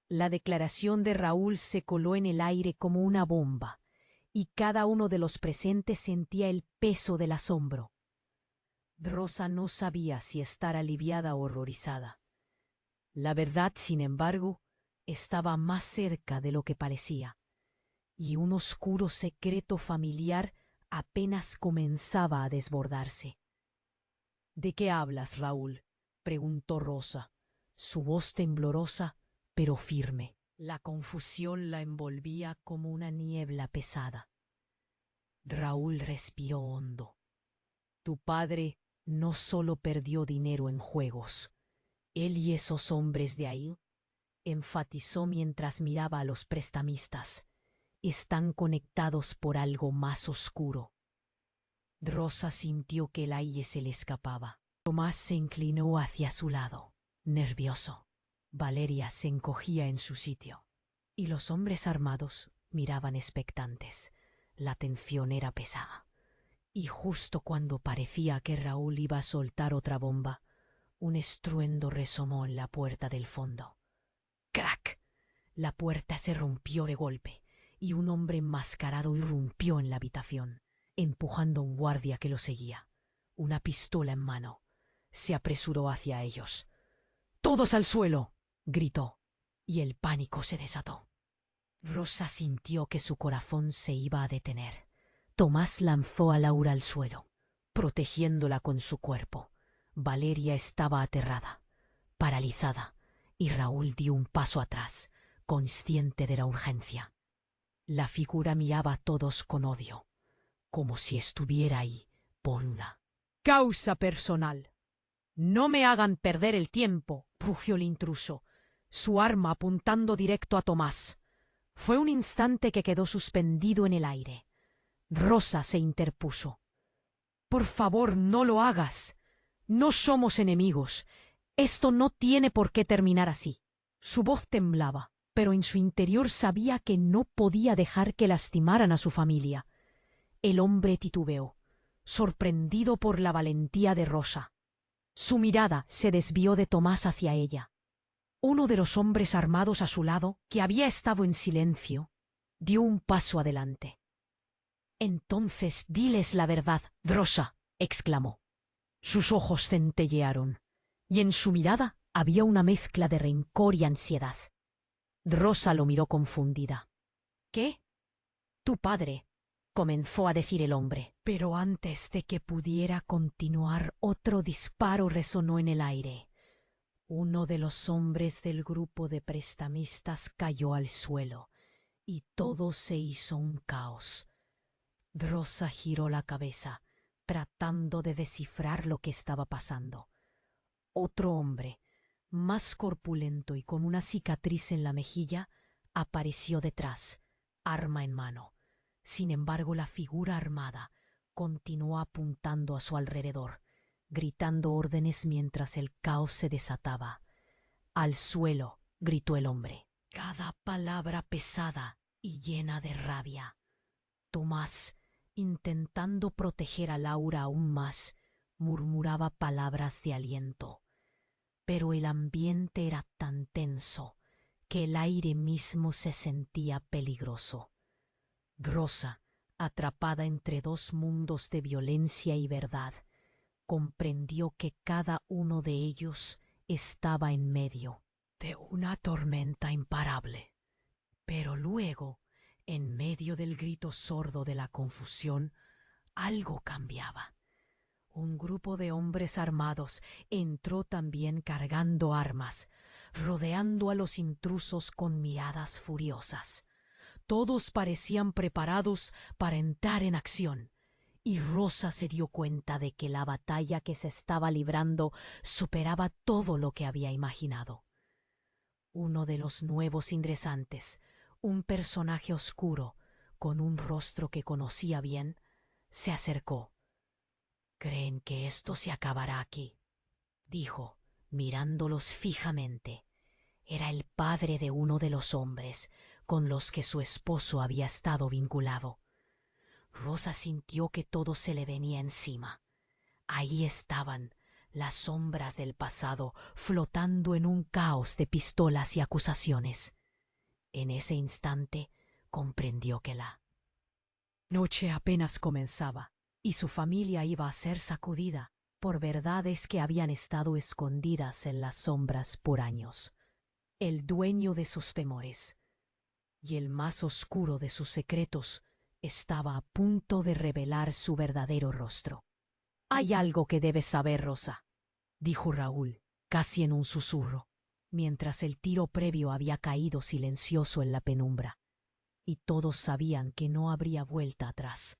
La declaración de Raúl se coló en el aire como una bomba, y cada uno de los presentes sentía el peso del asombro. Rosa no sabía si estar aliviada o horrorizada. La verdad, sin embargo, estaba más cerca de lo que parecía, y un oscuro secreto familiar apenas comenzaba a desbordarse. «¿De qué hablas, Raúl?», preguntó Rosa, su voz temblorosa pero firme. La confusión la envolvía como una niebla pesada. Raúl respiró hondo. «Tu padre no solo perdió dinero en juegos. Él y esos hombres de ahí», enfatizó mientras miraba a los prestamistas, «están conectados por algo más oscuro». Rosa sintió que el aire se le escapaba. Tomás se inclinó hacia su lado, nervioso. Valeria se encogía en su sitio, y los hombres armados miraban expectantes. La tensión era pesada. Y justo cuando parecía que Raúl iba a soltar otra bomba, un estruendo resonó en la puerta del fondo. ¡Crack! La puerta se rompió de golpe, y un hombre enmascarado irrumpió en la habitación, empujando a un guardia que lo seguía. Una pistola en mano, se apresuró hacia ellos. «¡Todos al suelo!», gritó, y el pánico se desató. Rosa sintió que su corazón se iba a detener. Tomás lanzó a Laura al suelo, protegiéndola con su cuerpo. Valeria estaba aterrada, paralizada, y Raúl dio un paso atrás, consciente de la urgencia. La figura miraba a todos con odio, como si estuviera ahí por una causa personal. «No me hagan perder el tiempo», rugió el intruso, su arma apuntando directo a Tomás. Fue un instante que quedó suspendido en el aire. Rosa se interpuso. «Por favor, no lo hagas. No somos enemigos. Esto no tiene por qué terminar así». Su voz temblaba, pero en su interior sabía que no podía dejar que lastimaran a su familia. El hombre titubeó, sorprendido por la valentía de Rosa. Su mirada se desvió de Tomás hacia ella. Uno de los hombres armados a su lado, que había estado en silencio, dio un paso adelante. «Entonces diles la verdad, Rosa», exclamó. Sus ojos centellearon, y en su mirada había una mezcla de rencor y ansiedad. Rosa lo miró confundida. «¿Qué?» «Tu padre», comenzó a decir el hombre, pero antes de que pudiera continuar, otro disparo resonó en el aire. Uno de los hombres del grupo de prestamistas cayó al suelo, y todo se hizo un caos. Rosa giró la cabeza, tratando de descifrar lo que estaba pasando. Otro hombre, más corpulento y con una cicatriz en la mejilla, apareció detrás, arma en mano. Sin embargo, la figura armada continuó apuntando a su alrededor, gritando órdenes mientras el caos se desataba. «Al suelo», gritó el hombre, cada palabra pesada y llena de rabia. Tomás, intentando proteger a Laura aún más, murmuraba palabras de aliento. Pero el ambiente era tan tenso que el aire mismo se sentía peligroso. Rosa, atrapada entre dos mundos de violencia y verdad, comprendió que cada uno de ellos estaba en medio de una tormenta imparable. Pero luego, en medio del grito sordo de la confusión, algo cambiaba. Un grupo de hombres armados entró también cargando armas, rodeando a los intrusos con miradas furiosas. Todos parecían preparados para entrar en acción, y Rosa se dio cuenta de que la batalla que se estaba librando superaba todo lo que había imaginado. Uno de los nuevos ingresantes, un personaje oscuro, con un rostro que conocía bien, se acercó. «¿Creen que esto se acabará aquí?», dijo, mirándolos fijamente. Era el padre de uno de los hombres con los que su esposo había estado vinculado. Rosa sintió que todo se le venía encima. Ahí estaban las sombras del pasado flotando en un caos de pistolas y acusaciones. En ese instante comprendió que la noche apenas comenzaba y su familia iba a ser sacudida por verdades que habían estado escondidas en las sombras por años. El dueño de sus temores y el más oscuro de sus secretos estaba a punto de revelar su verdadero rostro. «Hay algo que debes saber, Rosa», dijo Raúl, casi en un susurro, mientras el tiro previo había caído silencioso en la penumbra, y todos sabían que no habría vuelta atrás.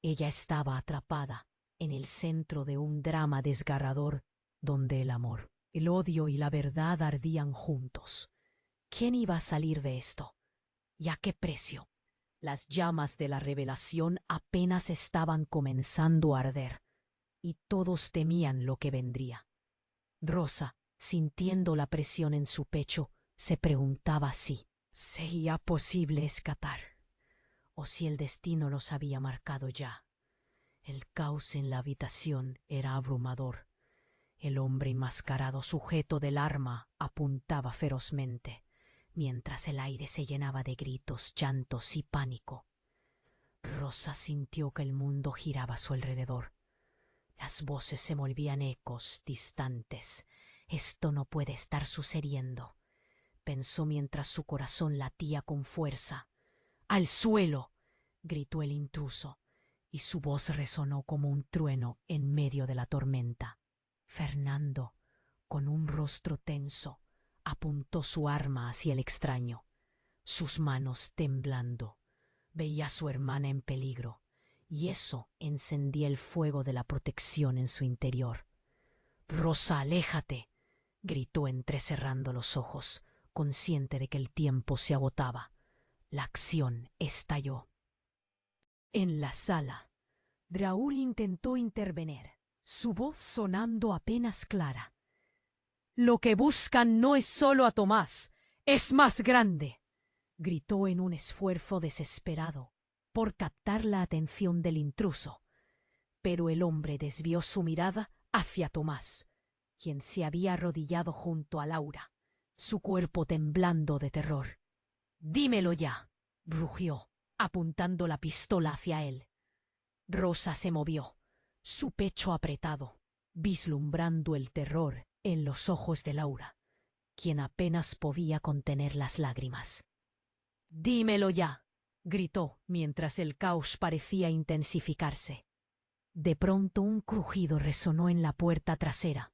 Ella estaba atrapada en el centro de un drama desgarrador donde el amor, el odio y la verdad ardían juntos. ¿Quién iba a salir de esto? ¿Y a qué precio? Las llamas de la revelación apenas estaban comenzando a arder, y todos temían lo que vendría. Rosa, sintiendo la presión en su pecho, se preguntaba si sería posible escapar, o si el destino los había marcado ya. El caos en la habitación era abrumador. El hombre enmascarado, sujeto del arma, apuntaba ferozmente, mientras el aire se llenaba de gritos, llantos y pánico. Rosa sintió que el mundo giraba a su alrededor. Las voces se volvían ecos distantes. «Esto no puede estar sucediendo», pensó mientras su corazón latía con fuerza. «¡Al suelo!», gritó el intruso, y su voz resonó como un trueno en medio de la tormenta. Fernando, con un rostro tenso, apuntó su arma hacia el extraño. Sus manos temblando. Veía a su hermana en peligro, y eso encendía el fuego de la protección en su interior. «Rosa, aléjate», gritó entrecerrando los ojos, consciente de que el tiempo se agotaba. La acción estalló. En la sala, Raúl intentó intervenir, su voz sonando apenas clara. «Lo que buscan no es solo a Tomás, es más grande», gritó en un esfuerzo desesperado por captar la atención del intruso. Pero el hombre desvió su mirada hacia Tomás, quien se había arrodillado junto a Laura, su cuerpo temblando de terror. «Dímelo ya», rugió, apuntando la pistola hacia él. Rosa se movió, su pecho apretado, vislumbrando el terror en los ojos de Laura, quien apenas podía contener las lágrimas. «Dímelo ya», gritó mientras el caos parecía intensificarse. De pronto un crujido resonó en la puerta trasera.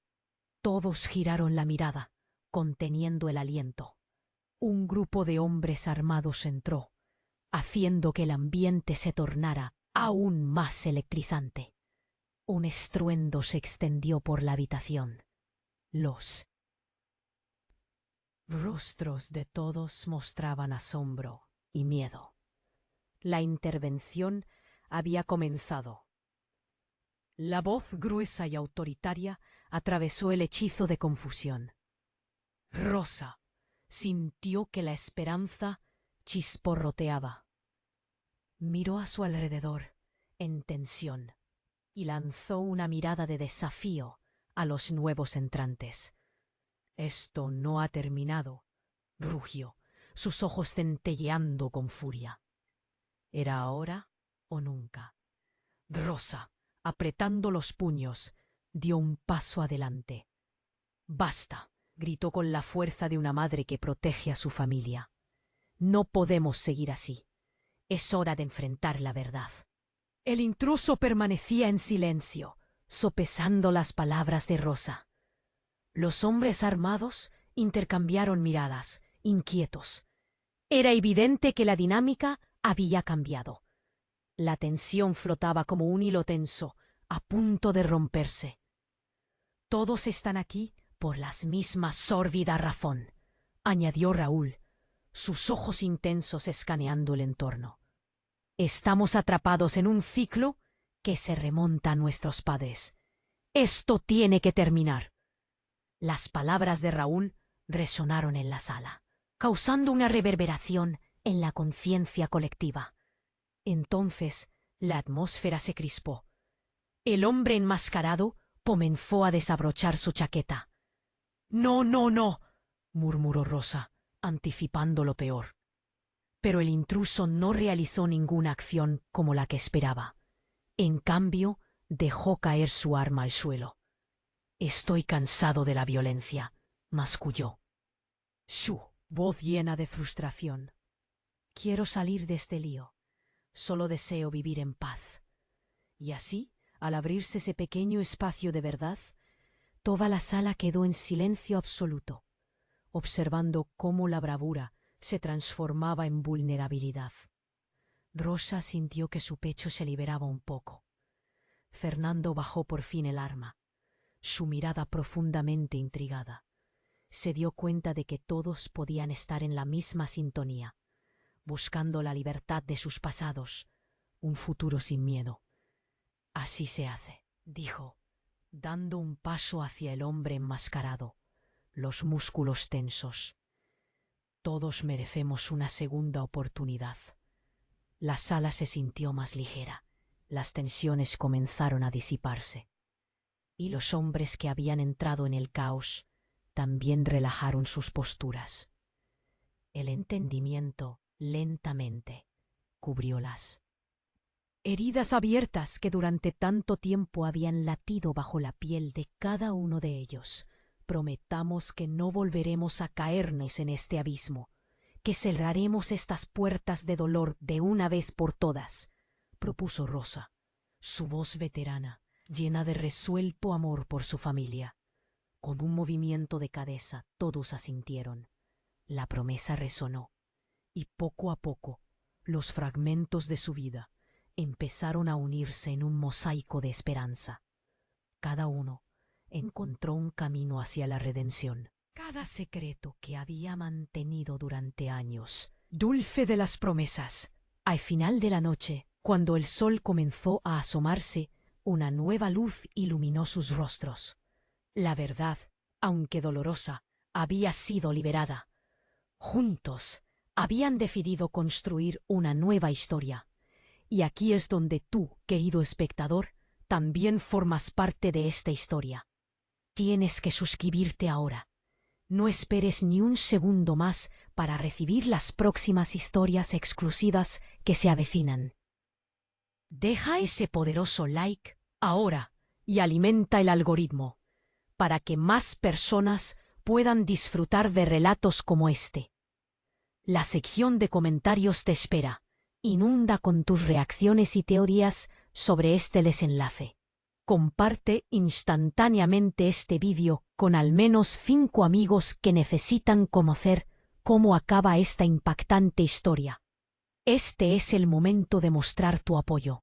Todos giraron la mirada, conteniendo el aliento. Un grupo de hombres armados entró, haciendo que el ambiente se tornara aún más electrizante. Un estruendo se extendió por la habitación. Los rostros de todos mostraban asombro y miedo. La intervención había comenzado. La voz gruesa y autoritaria atravesó el hechizo de confusión. Rosa sintió que la esperanza chisporroteaba. Miró a su alrededor, en tensión, y lanzó una mirada de desafío a los nuevos entrantes. «Esto no ha terminado», rugió, sus ojos centelleando con furia. ¿Era ahora o nunca? Rosa, apretando los puños, dio un paso adelante. «Basta», gritó con la fuerza de una madre que protege a su familia. «No podemos seguir así. Es hora de enfrentar la verdad». El intruso permanecía en silencio, sopesando las palabras de Rosa. Los hombres armados intercambiaron miradas, inquietos. Era evidente que la dinámica había cambiado. La tensión flotaba como un hilo tenso, a punto de romperse. «Todos están aquí por la misma sórdida razón», añadió Raúl, sus ojos intensos escaneando el entorno. «Estamos atrapados en un ciclo que se remonta a nuestros padres. Esto tiene que terminar». Las palabras de Raúl resonaron en la sala, causando una reverberación en la conciencia colectiva. Entonces la atmósfera se crispó. El hombre enmascarado comenzó a desabrochar su chaqueta. «No, no, no», murmuró Rosa, anticipando lo peor. Pero el intruso no realizó ninguna acción como la que esperaba. En cambio, dejó caer su arma al suelo. «Estoy cansado de la violencia», masculló. Su voz llena de frustración. «Quiero salir de este lío. Solo deseo vivir en paz». Y así, al abrirse ese pequeño espacio de verdad, toda la sala quedó en silencio absoluto, observando cómo la bravura se transformaba en vulnerabilidad. Rosa sintió que su pecho se liberaba un poco. Fernando bajó por fin el arma, su mirada profundamente intrigada. Se dio cuenta de que todos podían estar en la misma sintonía, buscando la libertad de sus pasados, un futuro sin miedo. «Así se hace», dijo, dando un paso hacia el hombre enmascarado, los músculos tensos. «Todos merecemos una segunda oportunidad». La sala se sintió más ligera, las tensiones comenzaron a disiparse. Y los hombres que habían entrado en el caos también relajaron sus posturas. El entendimiento lentamente cubrió las heridas abiertas que durante tanto tiempo habían latido bajo la piel de cada uno de ellos. Prometamos que no volveremos a caernos en este abismo, que cerraremos estas puertas de dolor de una vez por todas, propuso Rosa, su voz veterana, llena de resuelto amor por su familia. Con un movimiento de cabeza todos asintieron. La promesa resonó, y poco a poco los fragmentos de su vida empezaron a unirse en un mosaico de esperanza. Cada uno encontró un camino hacia la redención. Cada secreto que había mantenido durante años, dulce de las promesas. Al final de la noche, cuando el sol comenzó a asomarse, una nueva luz iluminó sus rostros. La verdad, aunque dolorosa, había sido liberada. Juntos habían decidido construir una nueva historia. Y aquí es donde tú, querido espectador, también formas parte de esta historia. Tienes que suscribirte ahora. No esperes ni un segundo más para recibir las próximas historias exclusivas que se avecinan. Deja ese poderoso like ahora y alimenta el algoritmo para que más personas puedan disfrutar de relatos como este. La sección de comentarios te espera. Inunda con tus reacciones y teorías sobre este desenlace. Comparte instantáneamente este vídeo con al menos 5 amigos que necesitan conocer cómo acaba esta impactante historia. Este es el momento de mostrar tu apoyo.